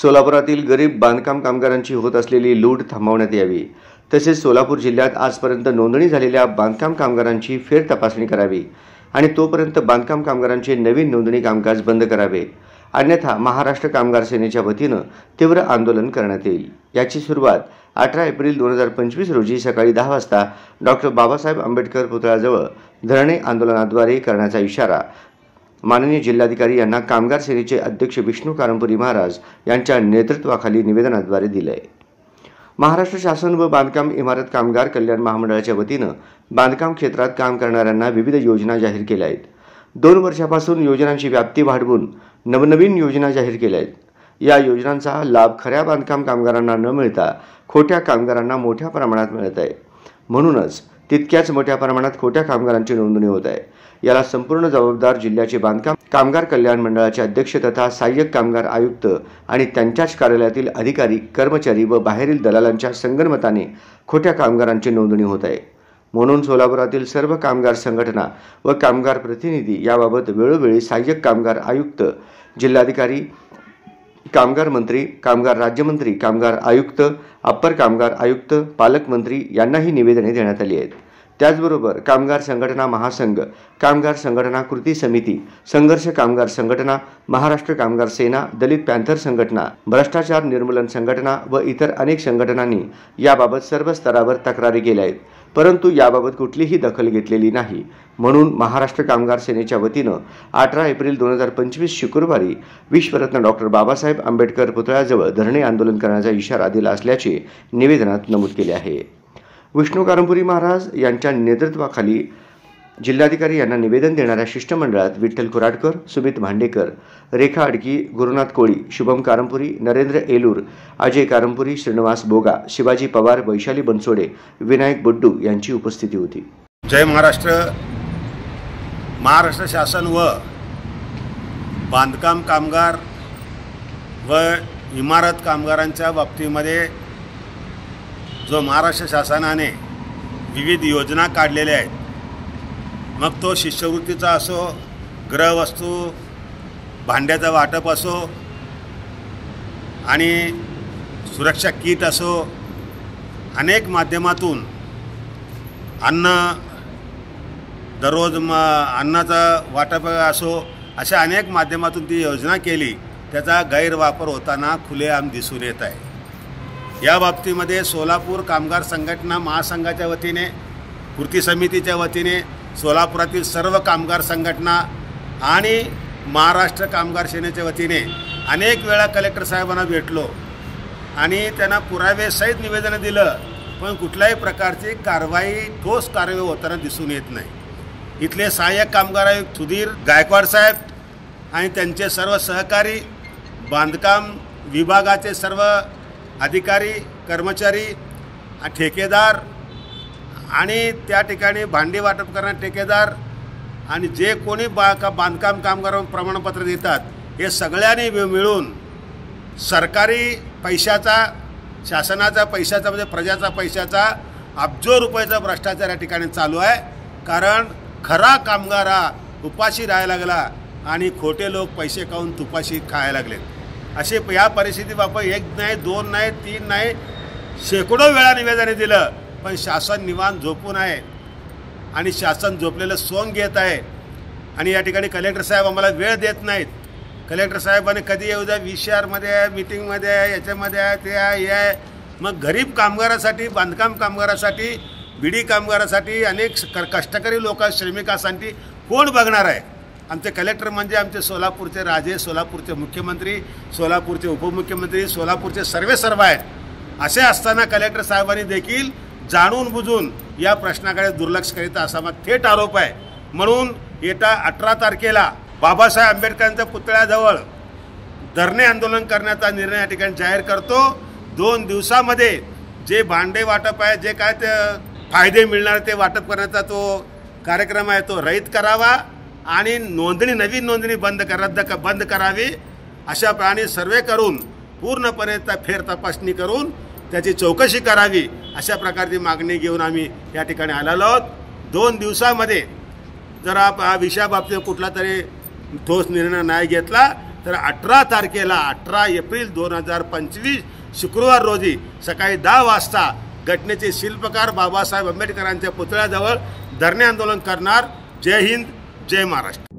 सोलापुरातील गरीब बांधकाम कामगारांची होत असलेली लूट थांबवण्यात यावी, तसेच सोलापूर जिल्ह्यात आजपर्यंत नोंदणी झालेल्या बांधकाम कामगारांची फेर तपासणी करावी आणि तोपर्यंत बांधकाम कामगारांचे नवीन नोंदणी कामकाज बंद करावे, अन्यथा महाराष्ट्र कामगार सेनेच्या वतीनं तीव्र आंदोलन करण्यात येईल। याची सुरुवात 18 एप्रिल 2025 रोजी सकाळी 10 वाजता डॉक्टर बाबासाहेब आंबेडकर पुतळ्याजवळ धरणे आंदोलनाद्वारे करण्याचा इशारा माननीय जिल्हाधिकारी यांना कामगार सेनेचे अध्यक्ष विष्णू कारंपुरी महाराज यांच्या नेतृत्वाखाली निवेदनाद्वारे दिले। महाराष्ट्र शासन व बांधकाम इमारत कामगार कल्याण महामंडळाच्या वतीनं बांधकाम क्षेत्रात काम करणाऱ्यांना विविध योजना जाहीर केल्या आहेत। 2 वर्षापासून योजनांची व्याप्ती वाढवून नवनवीन योजना जाहीर केल्या आहेत। या योजनांचा लाभ खऱ्या बांधकाम कामगारांना न मिळता खोट्या कामगारांना मोठ्या प्रमाणात मिळत आहे। म्हणूनच तितक्याच मोठ्या प्रमाणात खोट्या कामगारांची नोंदणी होत आहे। याला संपूर्ण जबाबदार जिल्ह्याचे बांधकाम कामगार कल्याण मंडळाचे अध्यक्ष तथा सहाय्यक कामगार आयुक्त आणि त्यांच्याच कार्यालयातील अधिकारी कर्मचारी व बाहेरील दलालांच्या संगनमताने खोट्या कामगारांची नोंदणी होत आहे। म्हणून सोलापुरातील सर्व कामगार संघटना व कामगार प्रतिनिधी याबाबत वेळोवेळी सहाय्यक कामगार आयुक्त, जिल्हाधिकारी, कामगार मंत्री, कामगार राज्यमंत्री, कामगार आयुक्त, अप्पर कामगार आयुक्त, पालकमंत्री यांनाही निवेदने देण्यात आली आहेत। त्याचबरोबर कामगार संघटना महासंघ, कामगार संघटना कृती समिती, संघर्ष कामगार संघटना, महाराष्ट्र कामगार सेना, दलित पॅंथर संघटना, भ्रष्टाचार निर्मूलन संघटना व इतर अनेक संघटनांनी याबाबत सर्व स्तरावर तक्रारी केल्या आहेत, परंतु याबाबत कुठलीही दखल घेतलेली नाही। म्हणून महाराष्ट्र कामगार सेनेच्या वतीनं 18 एप्रिल 2025 शुक्रवारी विश्वरत्न डॉक्टर बाबासाहेब आंबेडकर पुतळ्याजवळ धरणे आंदोलन करण्याचा इशारा दिला असल्याचे निवेदनात नमूद केले आहे। विष्णू कारंपुरी महाराज यांच्या नेतृत्वाखाली जिल्हाधिकारी यांना निवेदन देणाऱ्या शिष्टमंडळात विठ्ठल कुराडकर, सुमित भांडेकर, रेखा अडकी, गुरुनाथ कोळी, शुभम कारंपुरी, नरेंद्र एलूर, अजय कारंपुरी, श्रीनिवास बोगा, शिवाजी पवार, वैशाली बनसोडे, विनायक बुड्डू यांची उपस्थिती होती। जय महाराष्ट्र। महाराष्ट्र शासन व बांधकाम कामगार व इमारत कामगारांच्या बाबतीमध्ये जो महाराष्ट्र शासनाने विविध योजना काढलेल्या आहेत, मग तो शिष्यवृत्तीचा असो, गृहवस्तू भांड्याचा वाटप असो आणि सुरक्षा किट असो, अनेक माध्यमातून अन्न दररोज अन्नाचं वाटप असो, अशा अनेक माध्यमातून ती योजना केली, त्याचा गैरवापर होताना खुलेआम दिसून येत आहे। या बाबतीमध्ये सोलापूर कामगार संघटना महासंघाच्या वतीने, कृती समितीच्या वतीने, सोलापुरातील सर्व कामगार संघटना आणि महाराष्ट्र कामगार सेनेच्या वतीने अनेक वेळा कलेक्टर साहेबांना भेटलो आणि त्यांना पुरावेसहित निवेदन दिलं, पण कुठल्याही प्रकारची कारवाई, ठोस कारवाई होताना दिसून येत नाही। इथले सहाय्यक कामगार आयुक्त सुधीर गायकवाड साहेब आणि त्यांचे सर्व सहकारी, बांधकाम विभागाचे सर्व अधिकारी, कर्मचारी, ठेकेदार आणि त्या ठिकाणी भांडी वाटप करणारे ठेकेदार आणि जे कोणी बांधकाम कामगार प्रमाणपत्र देतात, हे सगळ्यांनी मिळून सरकारी पैशाचा, शासनाचा पैशाचा म्हणजे प्रजाचा पैशाचा अब्जो रुपयाचा भ्रष्टाचार या ठिकाणी चालू आहे। कारण खरा कामगार हा उपाशी राहायला लागला आणि खोटे लोक पैसे खाऊन तुपाशी खायला लागले। असे या परिस्थितीबाबत 1 नाही, 2 नाही, 3 नाही, शेकडो वेळा निवेदने दिलं, पण शासन निवांत झोपून आहे आणि शासन झोपलेलं सोंग घेत आहे। आणि या ठिकाणी कलेक्टर साहेब आम्हाला वेळ देत नाहीत। कलेक्टर साहेबांनी कधी येऊ द्या, VCR मीटिंगमध्ये आहे, याच्यामध्ये आहे, ते आहे, हे आहे। मग गरीब कामगारासाठी, बांधकाम कामगारासाठी, बिडी कामगारासाठी, अनेक कष्टकरी लोक, श्रमिकांसाठी कोण बघणार आहे? आमचे कलेक्टर म्हणजे आमचे सोलापूरचे राजे, सोलापूरचे मुख्यमंत्री, सोलापूरचे उपमुख्यमंत्री, सोलापूरचे सर्व आहेत। असे असताना कलेक्टर साहेबांनी देखील जाणून बुजून या प्रश्नाकडे दुर्लक्ष करीत असा थेट आरोप आहे। म्हणून येत्या 18 तारखेला बाबासाहेब आंबेडकरांच्या पुतळ्याजवळ धरणे आंदोलन करण्याचा निर्णय या ठिकाणी जाहीर करतो। 2 दिवसामध्ये जे भांडे वाटप आहे, जे काय ते फायदे मिळणार ते वाटप करण्याचा तो कार्यक्रम आहे, तो रहित करावा आणि नवीन नोंदणी बंद करावी। अशा प्रकारे सर्वे करून पूर्णपणे फेर तपासणी करून त्याची चौकशी करावी, अशा प्रकारची मागणी घेऊन आम्ही या ठिकाणी आलेलो आहोत। 2 दिवसामध्ये जर विषयाबाबतीत कुठला तरी ठोस निर्णय नाही घेतला तर 18 तारखेला 18 एप्रिल 2025 शुक्रवार रोजी सकाळी 10 वाजता घटनेचे शिल्पकार बाबासाहेब आंबेडकरांच्या पुतळ्याजवळ धरणे आंदोलन करणार। जय हिंद, जय महाराष्ट्र।